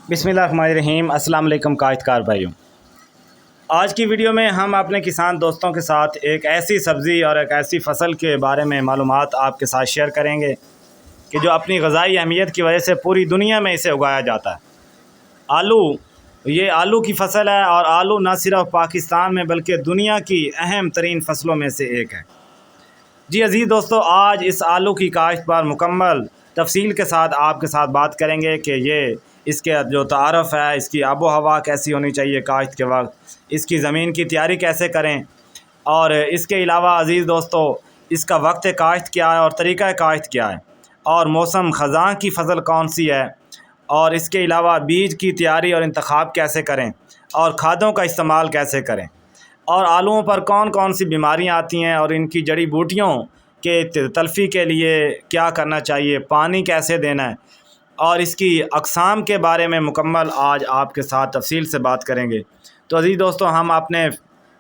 बिस्मिल्लाहिर्रहमानिर्रहीम। अस्सलाम वालेकुम काश्तकार भाइयों, आज की वीडियो में हम अपने किसान दोस्तों के साथ एक ऐसी सब्ज़ी और एक ऐसी फसल के बारे में मालूमात आपके साथ शेयर करेंगे कि जो अपनी ग़ज़ाई अहमियत की वजह से पूरी दुनिया में इसे उगाया जाता है। आलू, ये आलू की फसल है और आलू न सिर्फ पाकिस्तान में बल्कि दुनिया की अहम तरीन फसलों में से एक है। जी अज़ीज़ दोस्तों, आज इस आलू की काश्त पर मुकम्मल तफसील के साथ आपके साथ बात करेंगे कि ये इसके जो तारफ़ है, इसकी आबो हवा कैसी होनी चाहिए काश्त के वक्त, इसकी ज़मीन की तैयारी कैसे करें, और इसके अलावा अज़ीज़ दोस्तों इसका वक्त काश्त क्या है और तरीक़ा काश्त क्या है, और मौसम ख़ज़ां की फ़सल कौन सी है, और इसके अलावा बीज की तैयारी और इंतखाब कैसे करें, और खादों का इस्तेमाल कैसे करें, और आलूओं पर कौन कौन सी बीमारियां आती हैं और इनकी जड़ी बूटियों के तलफ़ी के लिए क्या करना चाहिए, पानी कैसे देना है, और इसकी अक़साम के बारे में मुकम्मल आज आपके साथ तफसील से बात करेंगे। तो अज़ीज़ दोस्तों, हम अपने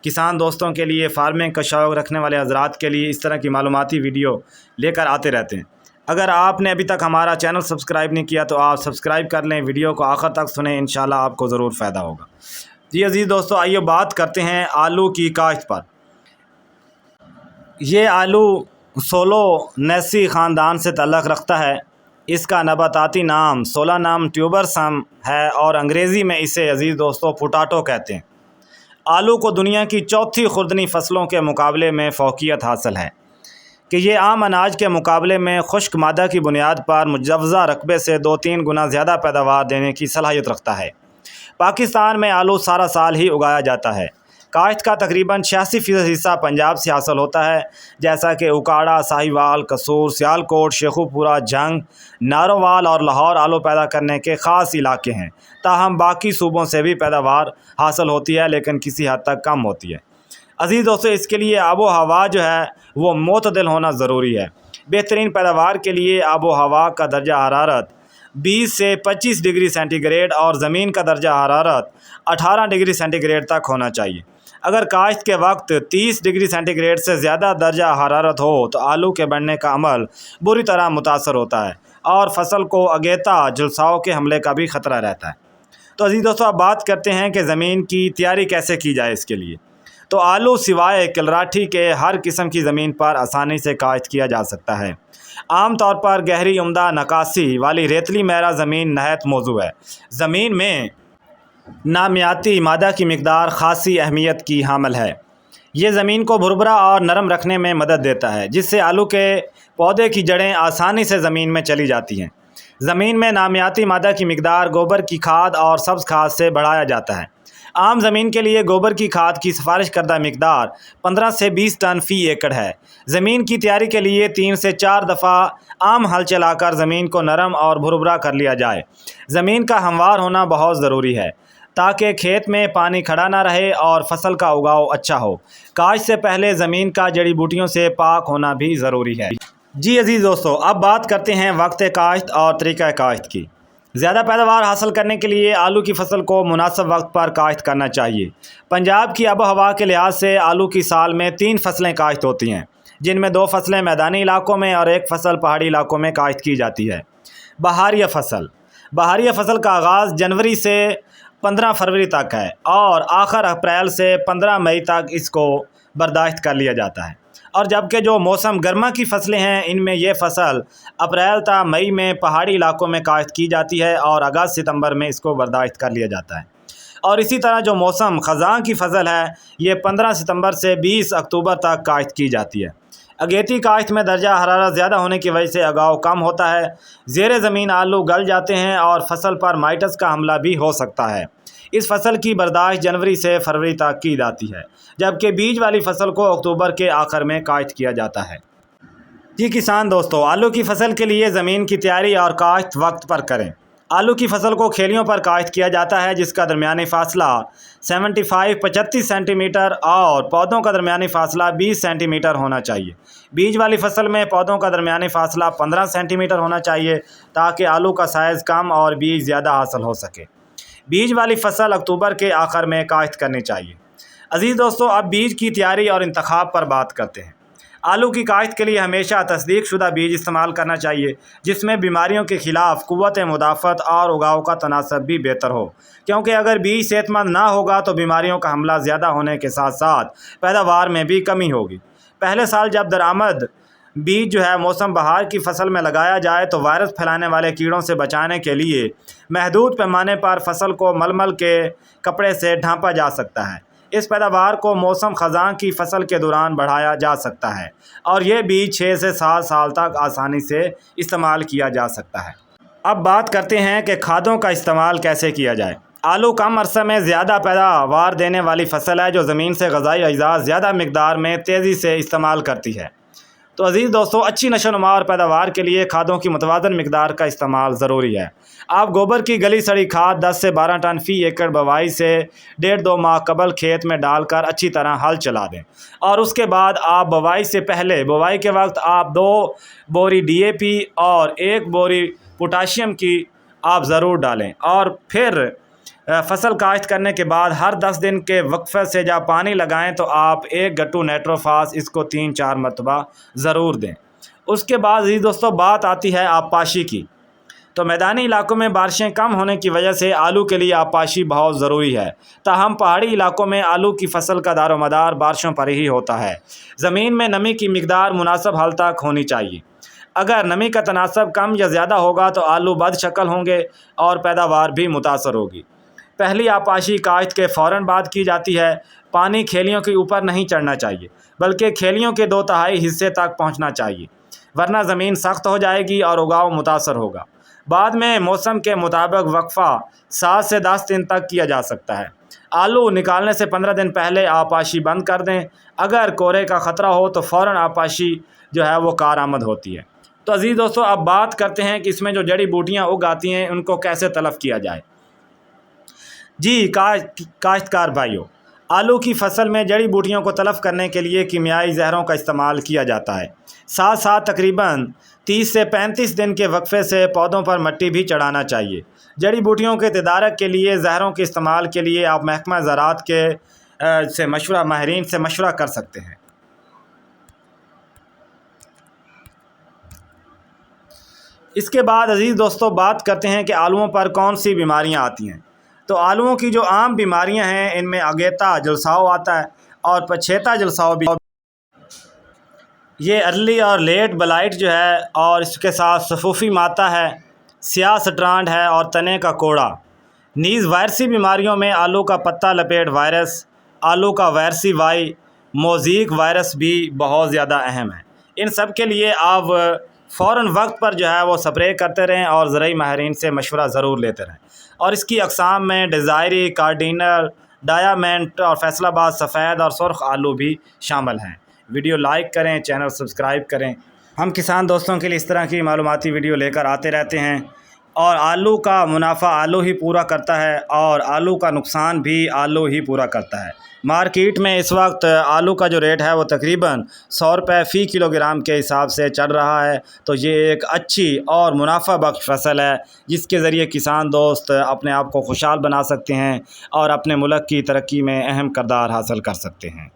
किसान दोस्तों के लिए, फार्मिंग का शौक़ रखने वाले हज़रात के लिए इस तरह की मालूमाती वीडियो लेकर आते रहते हैं। अगर आपने अभी तक हमारा चैनल सब्सक्राइब नहीं किया तो आप सब्सक्राइब कर लें, वीडियो को आखिर तक सुनें, इंशाल्लाह आपको ज़रूर फ़ायदा होगा। जी अज़ीज़ दोस्तों, आइए बात करते हैं आलू की काश्त पर। ये आलू सोलोनेसी ख़ानदान से तल्लक़ रखता है। इसका नबाताती नाम सोलानम ट्यूबरसम है और अंग्रेज़ी में इसे अज़ीज़ दोस्तों पोटैटो कहते हैं। आलू को दुनिया की चौथी खुर्दनी फसलों के मुकाबले में फ़ौक़ियत हासिल है कि ये आम अनाज के मुकाबले में खुश्क मादा की बुनियाद पर मुजव्वज़ा रकबे से 2-3 गुना ज़्यादा पैदावार देने की सलाहियत रखता है। पाकिस्तान में आलू सारा साल ही उगाया जाता है। काश्त का तकरीबन 86% हिस्सा पंजाब से हासिल होता है, जैसा कि उकाड़ा, साहिवाल, कसूर, सियालकोट, शेखुपुरा, जंग, नारोवाल और लाहौर आलू पैदा करने के ख़ास इलाके हैं। ताहम बाकी सूबों से भी पैदावार हासिल होती है, लेकिन किसी हद तक कम होती है। अज़ीज़ दोस्तों, इसके लिए आबो हवा जो है वो मोतदिल होना ज़रूरी है। बेहतरीन पैदावार के लिए आबो हवा का दर्जा हरारत 20 से 25 डिग्री सेंटीग्रेड और ज़मीन का दर्जा हरारत 18 डिग्री सेंटीग्रेड तक होना चाहिए। अगर काश्त के वक्त 30 डिग्री सेंटीग्रेड से ज़्यादा दर्जा हरारत हो तो आलू के बढ़ने का अमल बुरी तरह मुतासर होता है और फसल को अगेता झुलसाव के हमले का भी ख़तरा रहता है। तो अज़ीज़ दोस्तों, अब बात करते हैं कि ज़मीन की तैयारी कैसे की जाए इसके लिए। तो आलू सिवाय कलराठी के हर किस्म की ज़मीन पर आसानी से काश्त किया जा सकता है। आम तौर पर गहरी उम्दा नकासी वाली रेतली महरा ज़मीन नहायत मौजू है। ज़मीन में नामियाती मादा की मिकदार ख़ासी अहमियत की हामिल है। ये ज़मीन को भुरभुरा और नरम रखने में मदद देता है, जिससे आलू के पौधे की जड़ें आसानी से ज़मीन में चली जाती हैं। ज़मीन में नामियाती मादा की मिकदार गोबर की खाद और सब्ज़ खाद से बढ़ाया जाता है। आम ज़मीन के लिए गोबर की खाद की सिफारिश करदा मिकदार 15 से 20 टन फ़ी एकड़ है। ज़मीन की तैयारी के लिए 3 से 4 दफ़ा आम हल चलाकर ज़मीन को नरम और भुरभुरा कर लिया जाए। ज़मीन का हमवार होना बहुत ज़रूरी है ताकि खेत में पानी खड़ा ना रहे और फसल का उगाव अच्छा हो। काश्त से पहले ज़मीन का जड़ी बूटियों से पाक होना भी ज़रूरी है। जी अज़ीज़ दोस्तों, अब बात करते हैं वक्त काश्त और तरीक़ा काश्त की। ज़्यादा पैदावार हासिल करने के लिए आलू की फसल को मुनासिब वक्त पर काश्त करना चाहिए। पंजाब की आबो हवा के लिहाज से आलू की साल में 3 फसलें काश्त होती हैं, जिनमें 2 फसलें मैदानी इलाकों में और 1 फसल पहाड़ी इलाकों में काश्त की जाती है। बहारिया फसल का आगाज़ जनवरी से 15 फरवरी तक है और आखिर अप्रैल से 15 मई तक इसको बर्दाश्त कर लिया जाता है। और जबकि जो मौसम गर्मा की फसलें हैं, इनमें यह फसल अप्रैल ta मई में पहाड़ी इलाकों में काश्त की जाती है और अगस्त सितंबर में इसको बर्दाश्त कर लिया जाता है। और इसी तरह जो मौसम ख़ज़ां की फसल है, ये 15 सितंबर से 20 अक्टूबर तक काश्त की जाती है। अगेती काश्त में दर्जा हरारत ज़्यादा होने की वजह से उगाव कम होता है। ज़ेरे ज़मीन आलू गल जाते हैं और फसल पर माइटस का हमला भी हो सकता है। इस फसल की बर्दाश्त जनवरी से फरवरी तक की जाती है, जबकि बीज वाली फसल को अक्टूबर के आखिर में काश्त किया जाता है। जी किसान दोस्तों, आलू की फसल के लिए ज़मीन की तैयारी और काश्त वक्त पर करें। आलू की फसल को खेलियों पर काश्त किया जाता है, जिसका दरमियानी फ़ासला 75-35 सेंटीमीटर और पौधों का दरमियानी फ़ासला 20 सेंटीमीटर होना चाहिए। बीज वाली फसल में पौधों का दरमियानी फ़ासला 15 सेंटीमीटर होना चाहिए ताकि आलू का साइज़ कम और बीज ज़्यादा हासिल हो सके। बीज वाली फसल अक्टूबर के आखिर में काश्त करनी चाहिए। अज़ीज़ दोस्तों, अब बीज की तैयारी और इंतखाब पर बात करते हैं। आलू की काश्त के लिए हमेशा तस्दीक शुदा बीज इस्तेमाल करना चाहिए जिसमें बीमारियों के ख़िलाफ़ क़ुव्वत मुदाफ़त और उगाव का तनासब भी बेहतर हो, क्योंकि अगर बीज सेहतमंद ना होगा तो बीमारियों का हमला ज़्यादा होने के साथ साथ पैदावार में भी कमी होगी। पहले साल जब दरामद बीज मौसम बहार की फसल में लगाया जाए तो वायरस फैलाने वाले कीड़ों से बचाने के लिए महदूद पैमाने पर फसल को मलमल के कपड़े से ढांपा जा सकता है। इस पैदावार को मौसम ख़ज़ां की फसल के दौरान बढ़ाया जा सकता है और ये बीज 6 से 7 साल तक आसानी से इस्तेमाल किया जा सकता है। अब बात करते हैं कि खादों का इस्तेमाल कैसे किया जाए। आलू कम अरसे में ज़्यादा पैदावार देने वाली फसल है जो ज़मीन से ग़िज़ाई अज्जा ज़्यादा मकदार में तेज़ी से इस्तेमाल करती है। तो अज़ीज़ दोस्तों, अच्छी नशोनुमा और पैदावार के लिए खादों की मुतवाज़न मकदार का इस्तेमाल ज़रूरी है। आप गोबर की गली सड़ी खाद 10 से 12 टन फ़ी एकड़ बुवाई से 1.5-2 माह कबल खेत में डालकर अच्छी तरह हल चला दें और उसके बाद आप बुवाई से पहले बुवाई के वक्त आप 2 बोरी DAP और 1 बोरी पोटाशियम की आप ज़रूर डालें और फिर फसल काश्त करने के बाद हर 10 दिन के वक्फे से जब पानी लगाएं तो आप 1 गट्टू नाइट्रोफास इसको 3-4 मरतबा ज़रूर दें। उसके बाद जी दोस्तों बात आती है आबपाशी की। तो मैदानी इलाकों में बारिशें कम होने की वजह से आलू के लिए आबपाशी बहुत ज़रूरी है। ताहम पहाड़ी इलाकों में आलू की फसल का दारोमदार बारिशों पर ही होता है। ज़मीन में नमी की मिकदार मुनासिब हद तक होनी चाहिए। अगर नमी का तनासब कम या ज़्यादा होगा तो आलू बदशक्ल होंगे और पैदावार भी मुतासर होगी। पहली आबपाशी काश्त के फ़ौरन बाद की जाती है। पानी खेलियों के ऊपर नहीं चढ़ना चाहिए बल्कि खेलियों के 2/3 हिस्से तक पहुंचना चाहिए, वरना ज़मीन सख्त हो जाएगी और उगाव मुतासर होगा। बाद में मौसम के मुताबिक वक्फा 7 से 10 दिन तक किया जा सकता है। आलू निकालने से 15 दिन पहले आबपाशी बंद कर दें। अगर कोरे का ख़तरा हो तो फ़ौरन आबपाशी वो कारआमद होती है। तो अज़ीज़ दोस्तों, अब बात करते हैं कि इसमें जो जड़ी बूटियाँ उग आती हैं उनको कैसे तलफ़ किया जाए। जी काश्तकार भाइयों, आलू की फसल में जड़ी बूटियों को तलफ़ करने के लिए कीमियाई जहरों का इस्तेमाल किया जाता है। साथ साथ तकरीबन 30 से 35 दिन के वक्फे से पौधों पर मिट्टी भी चढ़ाना चाहिए। जड़ी बूटियों के तदारक के लिए जहरों के इस्तेमाल के लिए आप महकमा ज़राअत के माहिरीन से मशवरा कर सकते हैं। इसके बाद अज़ीज़ दोस्तों बात करते हैं कि आलूओं पर कौन सी बीमारियां आती हैं। तो आलूओं की जो आम बीमारियां हैं इनमें अगेता जलसाव आता है और पछेता जलसाव भी। ये अर्ली और लेट ब्लाइट और इसके साथ सफूफी माता है, स्याह स्ट्रांड है और तने का कोड़ा। नीज़ वायरसी बीमारियों में आलू का पत्ता लपेट वायरस, आलू का वायरसी वाई, मोज़ेक वायरस भी बहुत ज़्यादा अहम है। इन सब के लिए आप फ़ौरन वक्त पर वो स्प्रे करते रहें और ज़राई माहिरीन से मशवरा ज़रूर लेते रहें। और इसकी अक़साम में डिज़ायरी, कार्डिनल, डायमंड और फैसलाबाद सफ़ेद और सुर्ख आलू भी शामिल हैं। वीडियो लाइक करें, चैनल सब्सक्राइब करें। हम किसान दोस्तों के लिए इस तरह की मालूमाती वीडियो लेकर आते रहते हैं और आलू का मुनाफा आलू ही पूरा करता है और आलू का नुकसान भी आलू ही पूरा करता है। मार्केट में इस वक्त आलू का जो रेट है वो तकरीबन 100 रुपये फ़ी किलोग्राम के हिसाब से चल रहा है। तो ये एक अच्छी और मुनाफा बख्श फसल है जिसके ज़रिए किसान दोस्त अपने आप को खुशहाल बना सकते हैं और अपने मुल्क की तरक्की में अहम किरदार हासिल कर सकते हैं।